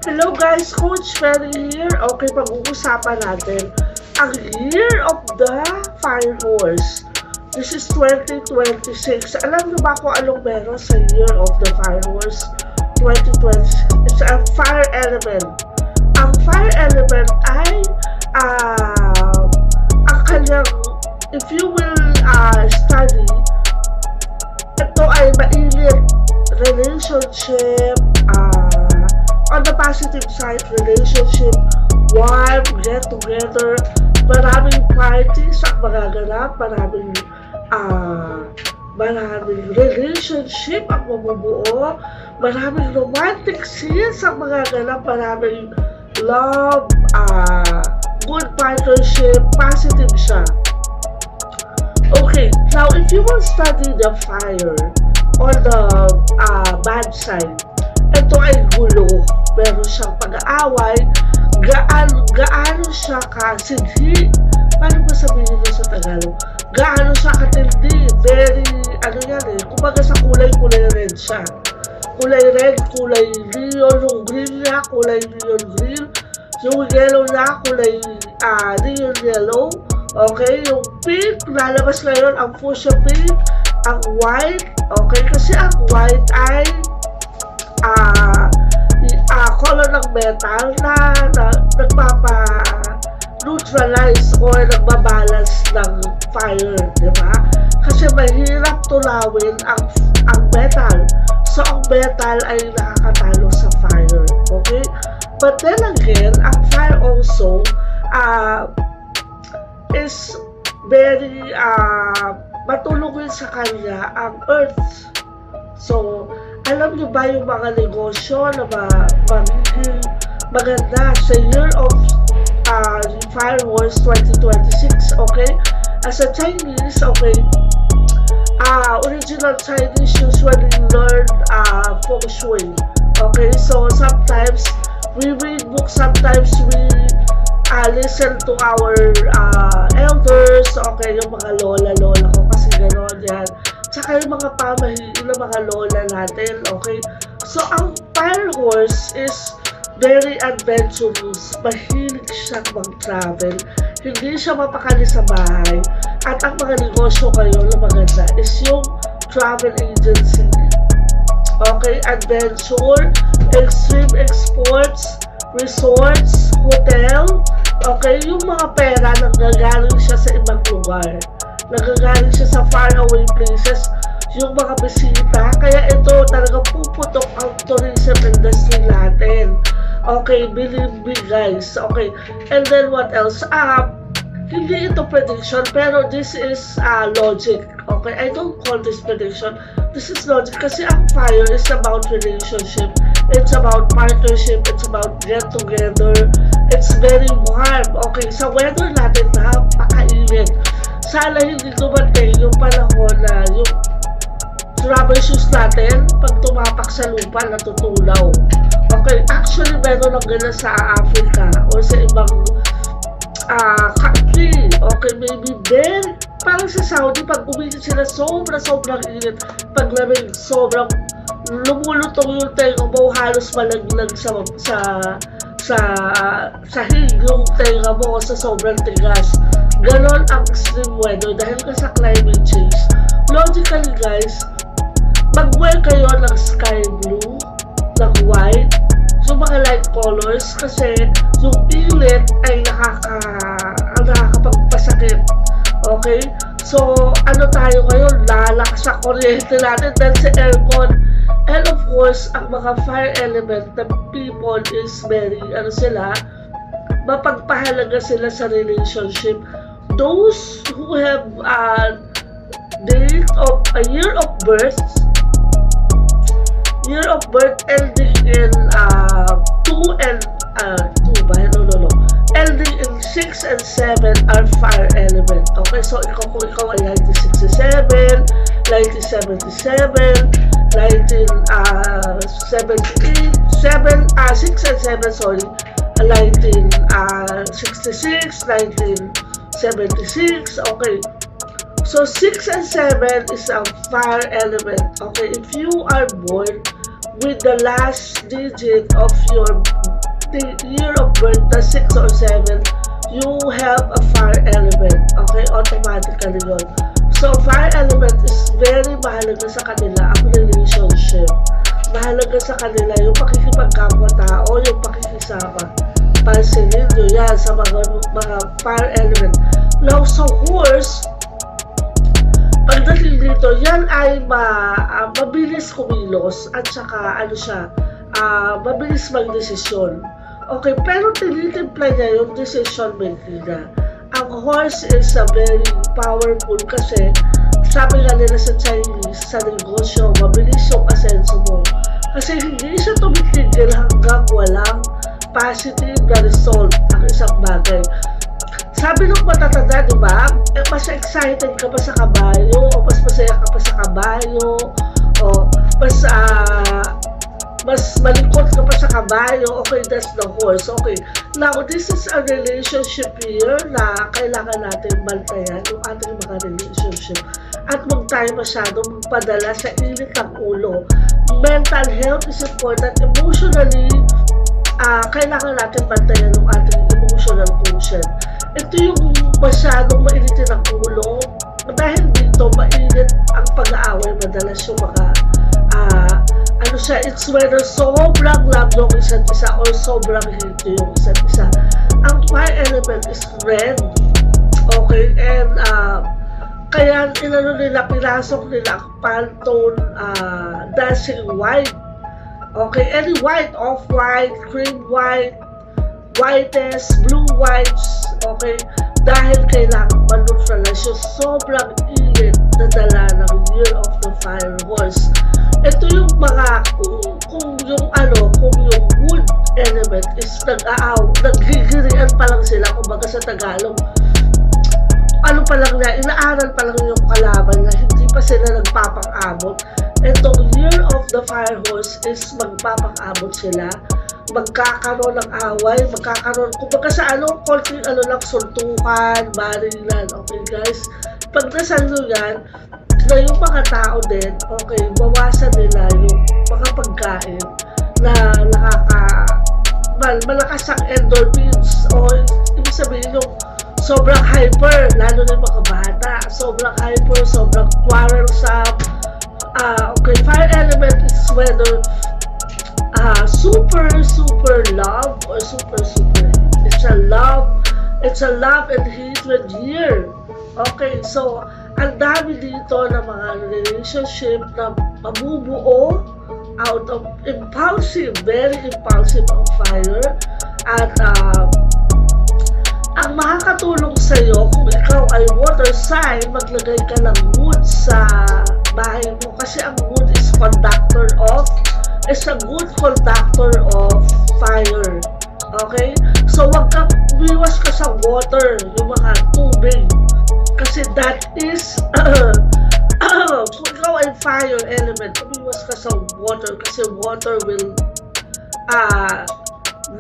Hello guys, Coach Ferry here. Okay, pag-uusapan natin ang Year of the Fire Horse. This is 2026. Alam niyo ba kung anong meron sa Year of the Fire Horse 2026? It's a fire element. Ang fire element ay ang kanyang, if you will study, ito ay mainit relationship, on the positive side, relationship, warm, get together, maraming parties ang magaganap, maraming relationship ang mabubuo, maraming romantic scenes ang magaganap, maraming love, good partnership, positive siya. Okay, now if you will study the fire on the bad side, ito ay gulo, meron siyang pag-aaway, gaano siya kasidhi, paano ba sabihin nyo sa Tagalog? Gaano siya katindi, very, kumbaga sa kulay red siya. Kulay red, kulay neon, yung green niya, kulay neon green, yung yellow niya, kulay neon yellow, okay? Yung pink, lalabas ngayon ang fuchsia pink, ang white, okay? Kasi ang white ay color ng metal na nagpapa-neutralize or nagbabalance ng fire, di ba? Kasi mahirap tulawin ang metal. So, ang metal ay nakakatalo sa fire, okay? But then again, ang fire also is very matulungin sa kanya ang earth. So, alam niyo ba yung mga negosyo na magiging maganda sa Year of Fire Horse 2026, okay? As a Chinese, okay, original Chinese usually learn feng shui, okay? So, sometimes we read books, sometimes we listen to our elders, okay, yung mga lola ko kasi gano'n yan. Tsaka yung mga pamahiin ng mga lola natin, okay? So, ang fire horse is very adventurous. Mahilig siyang mag-travel. Hindi siya mapakali sa bahay. At ang mga negosyo kayo na maganda is yung travel agency. Okay? Adventure, extreme exports, resorts, hotel. Okay? Yung mga pera nanggagaling siya sa ibang lugar. Nagagaling siya sa faraway places, yung mga bisita. Kaya ito talaga puputok ang tourism industry natin. Okay, believe me guys. Okay, and then what else? Hindi ito prediction, pero this is logic. Okay, I don't call this prediction. This is logic kasi ang fire is about relationship. It's about partnership. It's about get together. It's very warm. Okay, sa weather natin napakainit. Sana hindi dumating yung panahon na yung rubber shoes natin pag tumapak sa lupa natutulaw. Okay, actually meron ng gano'n sa Africa o sa ibang country. Okay, maybe then parang sa Saudi pag umitin sila sobrang init, pag lamig sobrang lumulutong yung tenga mo, halos malaglag sa yung tenga mo sa sobrang tigas. Ganon ang extreme weather dahil ka sa climate change. Logically guys, mag-wear kayo ng sky blue, ng white, yung mga light colors kasi yung init ay nakakapagpasakit. Okay? So, ano tayo ngayon? Lalakas sa kuryente natin dahil sa aircon. And of course, ang mga fire element na people is very, mapagpahalaga sila sa relationship. Those who have a year of birth ending in 2 and ending in 6 and 7 are fire element. Okay, so kung ikaw ay 1967, 1977, 1978, 6 and 7, sorry, 1966, 1976, okay. So 6 and 7 is a fire element. Okay, if you are born with the last digit of your year of birth, the 6 or 7, you have a fire element. Okay, automatically yun. So, fire element is very mahalaga sa kanila ang relationship. Mahalaga sa kanila yung pakikipagkapwa-tao, yung pakikisama. Pansinin nyo yan sa mga fire element. Now, sa horse, pagdating dito, yan ay mabilis kumilos at saka mabilis magdesisyon. Okay, pero tinitimpla niya yung decision making niya. Ang horse is a very powerful kasi sabi nga nila sa Chinese, sa negosyo, mabilis yung asenso mo. Kasi hindi siya tumitigil hanggang walang positive na result ang isang bagay. Sabi nung matatanda, di ba? Mas excited ka pa sa kabayo, o mas masaya ka pa sa kabayo, o mas malikot ka pa sa kabayo. Okay, that's the horse. Okay, now this is a relationship here na kailangan natin bantayan yung ating mga relationship at huwag tayo masyado magpadala sa init ng ulo. Mental health is important. Emotionally, kailangan natin bantayan yung ating emotional quotient. Ito yung masyadong mainitin ang ulo dahil dito mainit ang pag-aaway, madalas yung mga it's whether sobrang love yung isa't isa or sobrang hate yung isa't isa. Ang fire element is red. Okay, and kaya pinasok nila ang Pantone dancing white. Okay, any white, off-white, cream white, whitest, blue whites, okay, dahil kailangan maneutralize yung sobrang init na dala ng Year of the Fire Horse. Ito yung mga, kung yung wood element is naggigirian pa lang sila, kumbaga sa Tagalog, inaaral pa lang yung kalaban na hindi pa sila nagpapang-abot. Itong Year of the Fire Horse is magpapang-abot sila, magkakaroon ng away, kumbaga sa konting lang, sultukan, barilan. Okay guys, pag nasal nyo yan, na yung mga tao din, okay, bawasan nila yung mga pagkain na malakas ang endorphins o ibig sabihin yung sobrang hyper, lalo na yung mga bata, sobrang hyper, sobrang quarrelsome. Okay, fire element is whether super love or super it's a love and hatred year. Okay, so ang dami dito ng mga relationship na mabubuo out of very impulsive ang fire. At ang makakatulong sa'yo kung ikaw ay water sign, maglagay ka ng wood sa bahay mo kasi ang wood is a good conductor of fire. Okay? So umiwas ka sa water, yung mga tubig. Kasi that is, kung ikaw ay fire element, umiwas ka sa water kasi water will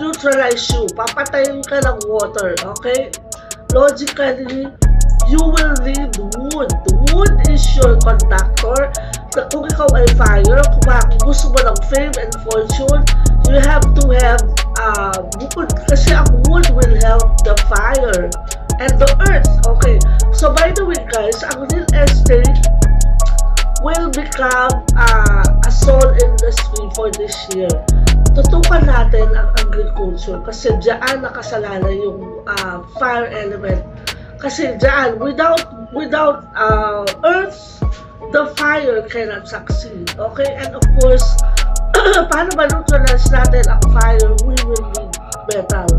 neutralize you. Papatayin ka ng water, okay? Logically, you will need wood. Wood is your conductor. Kung ikaw ay fire, kung gusto mo ng fame and fortune, you have to have wood kasi ang wood will help the fire and the earth. Okay, so by the way guys, ang real estate will become a sole industry for this year. Tutukan natin ang agriculture kasi diyan nakasalalay yung fire element. Kasi diyan, without earth, the fire cannot succeed. Okay, and of course, paano ma-neutralize natin ang fire? We will need metal.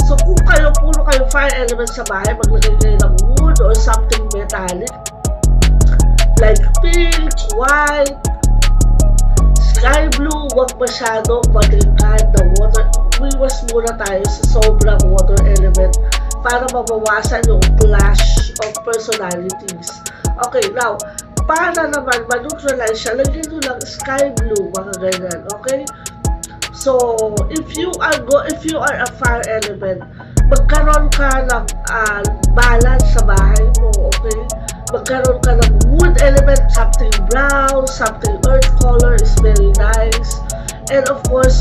So kung puro kayo fire element sa bahay, maglagay kayo ng wood or something metallic like pink, white, sky blue. Huwag masyadong matringkad na water. Umiwas muna tayo sa sobrang water element para mabawasan yung clash of personalities. Okay, now para naman ma-neutralize siya, lagyan nyo lang sky blue, mga ganyan. Okay, so if you are a fire element, magkaroon ka ng balance sa bahay mo. Okay, magkaroon ka ng wood element, something brown, something earth color is very nice. And of course,